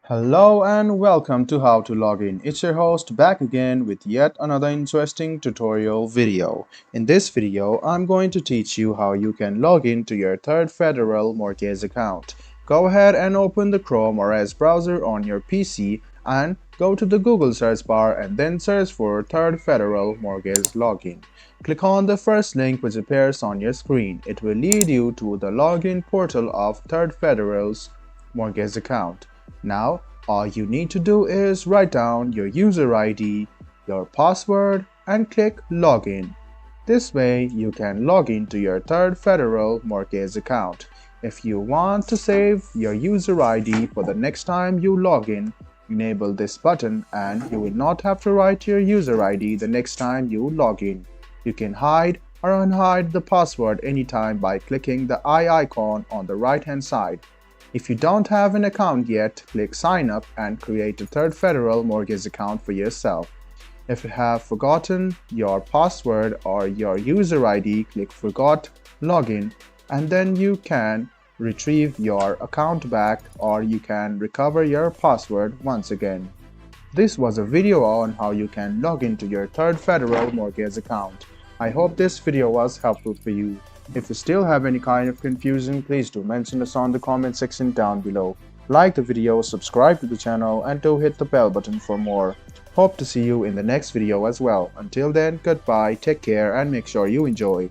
Hello and welcome to How to Login. It's your host back again with yet another interesting tutorial video. In this video, I'm going to teach you how you can log in to your Third Federal Mortgage account. Go ahead and open the Chrome or Edge browser on your PC and go to the Google search bar and then search for Third Federal Mortgage Login. Click on the first link which appears on your screen. It will lead you to the login portal of Third Federal's mortgage account. Now, all you need to do is write down your user ID, your password, and click Login. This way, you can log into your Third Federal Mortgage account. If you want to save your user ID for the next time you log in, enable this button and you will not have to write your user ID the next time you log in. You can hide or unhide the password anytime by clicking the eye icon on the right-hand side. If you don't have an account yet, click Sign Up and create a Third Federal Mortgage account for yourself. If you have forgotten your password or your user ID, click Forgot Login and then you can retrieve your account back or you can recover your password once again. This was a video on how you can log into your Third Federal Mortgage account. I hope this video was helpful for you. If you still have any kind of confusion, please do mention us on the comment section down below. Like the video, subscribe to the channel, and do hit the bell button for more. Hope to see you in the next video as well. Until then, goodbye, take care, and make sure you enjoy.